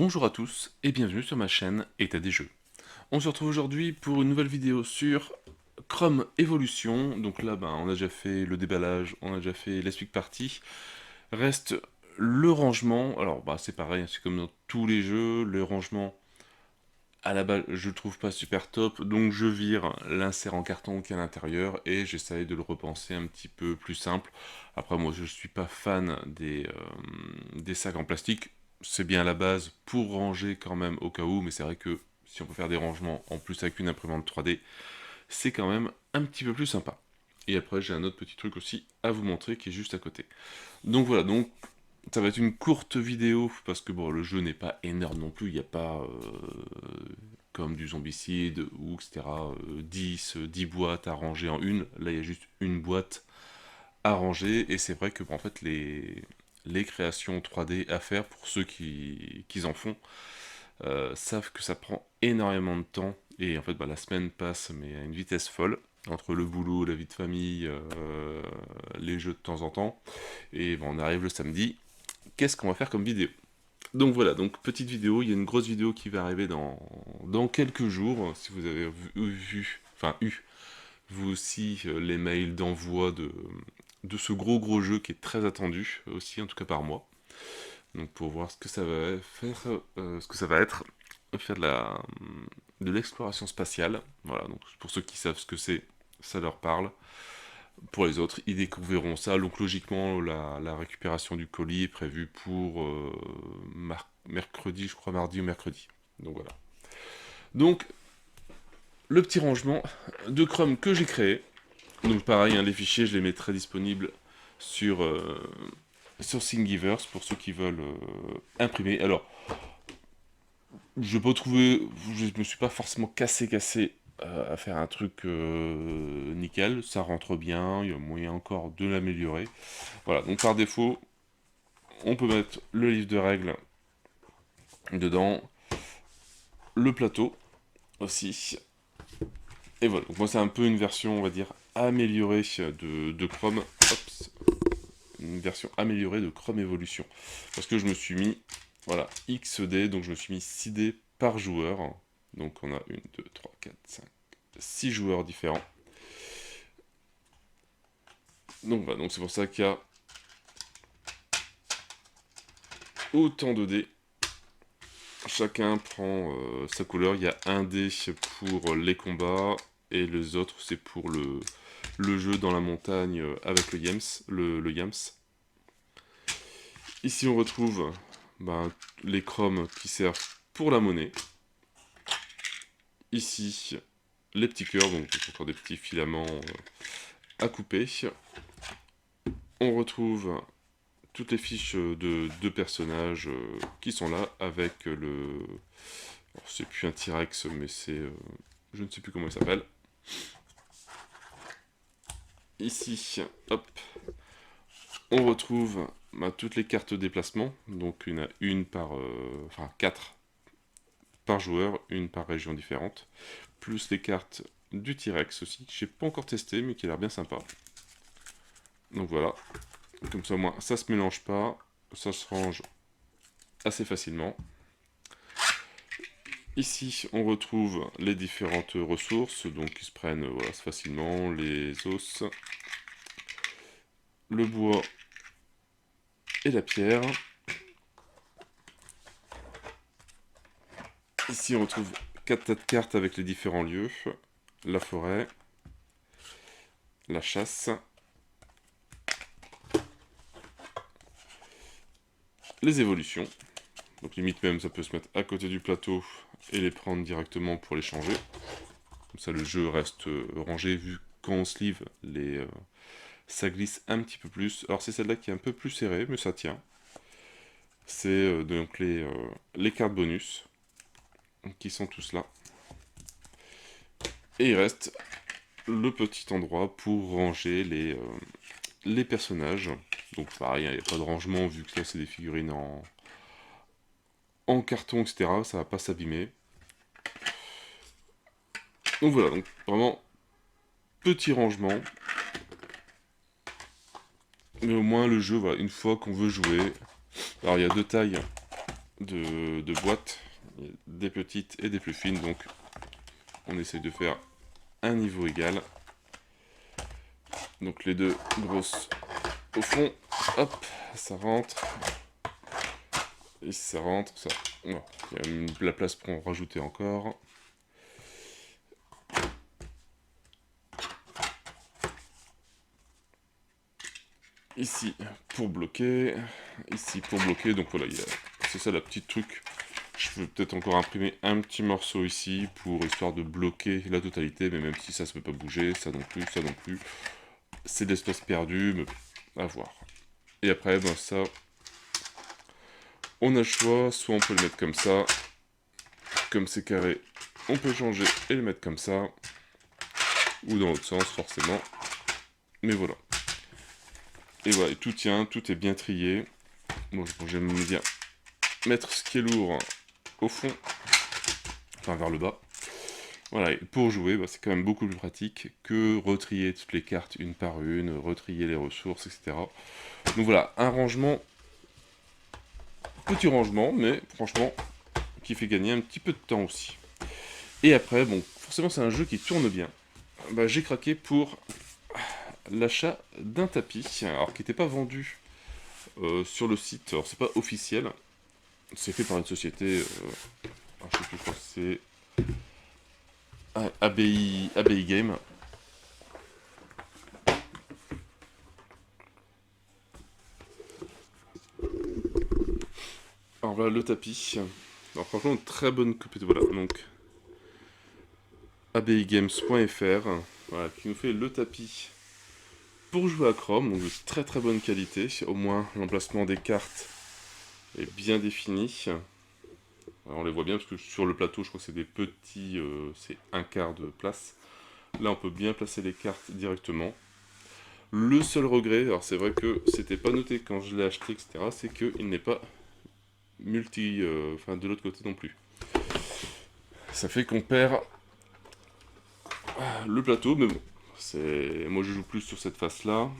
Bonjour à tous et bienvenue sur ma chaîne État des jeux. On se retrouve aujourd'hui pour une nouvelle vidéo sur Chrome Evolution. Donc là, on a déjà fait le déballage, on a déjà fait l'explique partie. Reste le rangement. Alors, c'est pareil, c'est comme dans tous les jeux. Le rangement, à la base, je le trouve pas super top. Donc je vire l'insert en carton qui est à l'intérieur et j'essaye de le repenser un petit peu plus simple. Après, moi, je suis pas fan des sacs en plastique. C'est bien à la base pour ranger quand même au cas où, mais c'est vrai que si on peut faire des rangements en plus avec une imprimante 3D, c'est quand même un petit peu plus sympa. Et après, j'ai un autre petit truc aussi à vous montrer qui est juste à côté. Donc voilà, donc ça va être une courte vidéo parce que bon, le jeu n'est pas énorme non plus, il n'y a pas comme du zombicide ou etc. 10 boîtes à ranger en une. Là, il y a juste une boîte à ranger et c'est vrai que en fait les créations 3D à faire pour ceux qui en font savent que ça prend énormément de temps et en fait la semaine passe mais à une vitesse folle entre le boulot, la vie de famille, les jeux de temps en temps et on arrive le samedi. Qu'est-ce qu'on va faire comme vidéo? Donc voilà, donc petite vidéo, il y a une grosse vidéo qui va arriver dans quelques jours, si vous avez eu vous aussi les mails d'envoi de ce gros jeu qui est très attendu aussi, en tout cas par moi. Donc pour voir ce que ça va faire, ce que ça va être, faire de l'exploration spatiale. Voilà, donc pour ceux qui savent ce que c'est, ça leur parle. Pour les autres, ils découvriront ça. Donc logiquement, la récupération du colis est prévue pour mercredi, je crois, mardi ou mercredi. Donc voilà. Donc, le petit rangement de Chrome que j'ai créé. Donc pareil, les fichiers, je les mettrai disponibles sur, sur Thingiverse pour ceux qui veulent imprimer. Alors, je peux trouver, je me suis pas forcément cassé à faire un truc nickel, ça rentre bien, il y a moyen encore de l'améliorer. Voilà, donc par défaut, on peut mettre le livre de règles dedans, le plateau aussi. Et voilà, donc moi c'est un peu une version, on va dire, améliorée de Chrome. Hop, une version améliorée de Chrome Evolution. Parce que je me suis mis, voilà, XD, donc je me suis mis 6 dés par joueur. Donc on a 1, 2, 3, 4, 5, 6 joueurs différents. Donc voilà, donc c'est pour ça qu'il y a autant de dés. Chacun prend sa couleur. Il y a un dé pour les combats et les autres c'est pour le jeu dans la montagne avec le Yams. Ici on retrouve les chromes qui servent pour la monnaie. Ici les petits cœurs, donc encore des petits filaments à couper. On retrouve toutes les fiches de personnages qui sont là avec le... Alors, c'est plus un T-Rex, mais c'est... je ne sais plus comment il s'appelle. Ici, hop, on retrouve toutes les cartes déplacement. Donc il y en a une par... enfin 4 par joueur, une par région différente. Plus les cartes du T-Rex aussi, que j'ai pas encore testé, mais qui a l'air bien sympa. Donc voilà, comme ça au moins ça se mélange pas, ça se range assez facilement. Ici, on retrouve les différentes ressources, donc qui se prennent voilà, facilement, les os, le bois et la pierre. Ici, on retrouve 4 tas de cartes avec les différents lieux, la forêt, la chasse, les évolutions. Donc limite même, ça peut se mettre à côté du plateau et les prendre directement pour les changer. Comme ça, le jeu reste rangé, vu quand on sleeve, ça glisse un petit peu plus. Alors c'est celle-là qui est un peu plus serrée, mais ça tient. C'est donc les cartes bonus, qui sont tous là. Et il reste le petit endroit pour ranger les personnages. Donc pareil, il n'y a pas de rangement, vu que là c'est des figurines en carton, etc. Ça va pas s'abîmer. Donc voilà, donc vraiment petit rangement. Mais au moins le jeu, voilà, une fois qu'on veut jouer. Alors il y a deux tailles de boîtes, des petites et des plus fines, donc on essaye de faire un niveau égal. Donc les deux grosses au fond, hop, ça rentre. Et si ça rentre, ça... Oh, il y a la place pour en rajouter encore. Ici pour bloquer, ici pour bloquer, donc voilà, c'est ça la petite truc. Je peux peut-être encore imprimer un petit morceau ici pour histoire de bloquer la totalité, mais même si ça ne peut pas bouger, ça non plus, ça non plus. C'est de l'espace perdu, mais à voir. Et après, ben ça, on a le choix, soit on peut le mettre comme ça, comme c'est carré, on peut changer et le mettre comme ça, ou dans l'autre sens forcément, mais voilà. Et voilà, et tout tient, tout est bien trié. Bon, j'aime bien mettre ce qui est lourd au fond, enfin vers le bas. Voilà, et pour jouer, bah, c'est quand même beaucoup plus pratique que retrier toutes les cartes une par une, retrier les ressources, etc. Donc voilà, un rangement, petit rangement, mais franchement, qui fait gagner un petit peu de temps aussi. Et après, bon, forcément c'est un jeu qui tourne bien. Bah, j'ai craqué pour l'achat d'un tapis, alors qui n'était pas vendu sur le site, alors c'est pas officiel, c'est fait par une société, je sais plus, je crois que c'est ABI Game. Alors voilà le tapis. Alors franchement, très bonne copie. Voilà, donc abigames.fr, voilà, qui nous fait le tapis pour jouer à Chrome, donc de très très bonne qualité. Au moins l'emplacement des cartes est bien défini. Alors, on les voit bien parce que sur le plateau, je crois que c'est des petits, c'est un quart de place. Là, on peut bien placer les cartes directement. Le seul regret, alors c'est vrai que c'était pas noté quand je l'ai acheté, etc., c'est qu'il n'est pas enfin de l'autre côté non plus. Ça fait qu'on perd le plateau, mais bon, moi je joue plus sur cette face-là,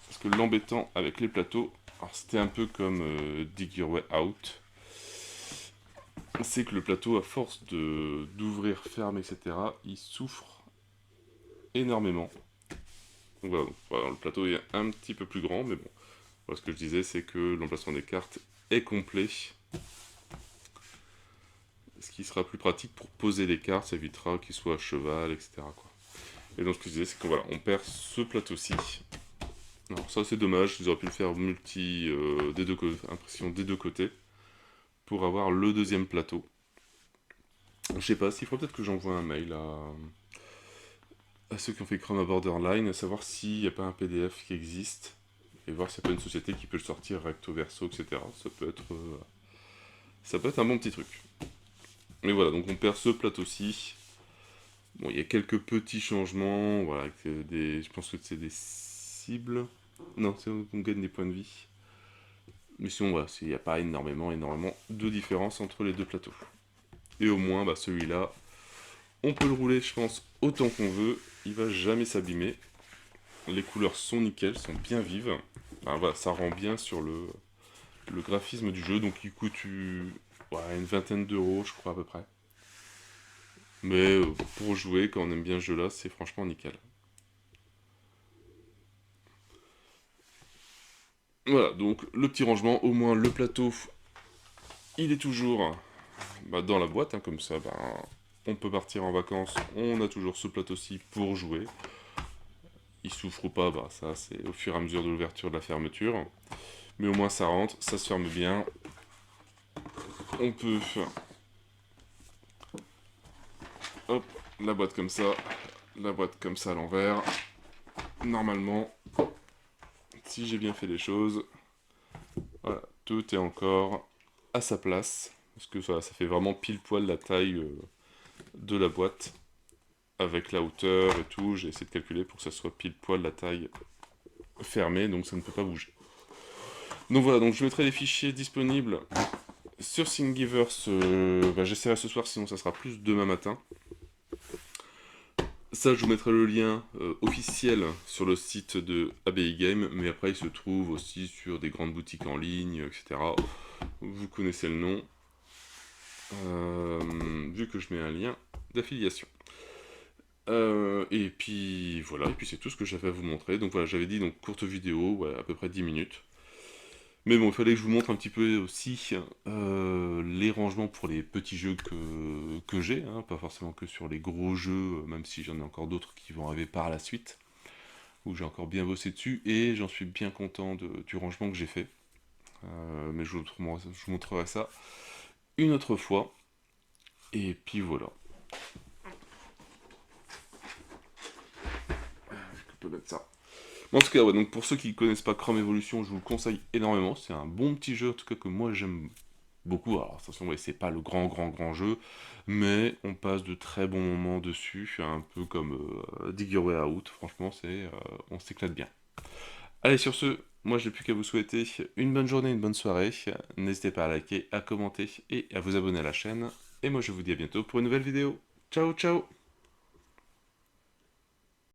parce que l'embêtant avec les plateaux, alors c'était un peu comme Dig Your Way Out, c'est que le plateau, à force d'ouvrir, fermer, etc., il souffre énormément. Donc voilà, le plateau est un petit peu plus grand, mais bon, voilà, ce que je disais, c'est que l'emplacement des cartes est complet, ce qui sera plus pratique pour poser les cartes, ça évitera qu'ils soient à cheval, etc., quoi. Et donc ce que je disais, c'est qu'on voilà, on perd ce plateau-ci. Alors ça c'est dommage, ils auraient pu le faire impression des deux côtés, pour avoir le deuxième plateau. Je sais pas, s'il faudrait peut-être que j'envoie un mail à ceux qui ont fait Chrome à Borderline, à savoir s'il n'y a pas un PDF qui existe, et voir s'il n'y a pas une société qui peut le sortir recto verso, etc. Ça peut être un bon petit truc. Mais voilà, donc on perd ce plateau-ci. Bon, il y a quelques petits changements, voilà, je pense que c'est des cibles. Non, c'est on gagne des points de vie. Mais sinon, voilà, il n'y a pas énormément de différence entre les deux plateaux. Et au moins, bah, celui-là, on peut le rouler, je pense, autant qu'on veut. Il va jamais s'abîmer. Les couleurs sont nickel, sont bien vives. Enfin, voilà, ça rend bien sur le graphisme du jeu. Donc il coûte une vingtaine d'euros, je crois, à peu près. Mais pour jouer, quand on aime bien ce jeu-là, c'est franchement nickel. Voilà, donc le petit rangement, au moins le plateau, il est toujours dans la boîte, hein, comme ça, on peut partir en vacances, on a toujours ce plateau-ci pour jouer. Il souffre pas, ça c'est au fur et à mesure de l'ouverture et de la fermeture. Mais au moins ça rentre, ça se ferme bien. On peut, hop, la boîte comme ça à l'envers. Normalement, si j'ai bien fait les choses, voilà, tout est encore à sa place. Parce que ça fait vraiment pile poil la taille de la boîte. Avec la hauteur et tout, j'ai essayé de calculer pour que ça soit pile poil la taille fermée, donc ça ne peut pas bouger. Donc voilà, donc je mettrai les fichiers disponibles sur Thingiverse. J'essaierai ce soir, sinon ça sera plus demain matin. Ça, je vous mettrai le lien officiel sur le site de ABI Game, mais après il se trouve aussi sur des grandes boutiques en ligne, etc. vous connaissez le nom, vu que je mets un lien d'affiliation. Et puis voilà, et puis c'est tout ce que j'avais à vous montrer. Donc voilà, j'avais dit donc courte vidéo, ouais, à peu près 10 minutes. Mais bon, il fallait que je vous montre un petit peu aussi les rangements pour les petits jeux que j'ai, hein, pas forcément que sur les gros jeux, même si j'en ai encore d'autres qui vont arriver par la suite, où j'ai encore bien bossé dessus, et j'en suis bien content du rangement que j'ai fait. Mais je vous montrerai ça une autre fois. Et puis voilà. Je peux mettre ça. En tout cas, ouais, donc pour ceux qui ne connaissent pas Chrome Evolution, je vous le conseille énormément. C'est un bon petit jeu, en tout cas que moi j'aime beaucoup. Alors attention, ouais, c'est pas le grand jeu, mais on passe de très bons moments dessus, un peu comme Dig Your Way Out. Franchement, on s'éclate bien. Allez, sur ce, moi j'ai plus qu'à vous souhaiter une bonne journée, une bonne soirée. N'hésitez pas à liker, à commenter et à vous abonner à la chaîne. Et moi je vous dis à bientôt pour une nouvelle vidéo. Ciao, ciao!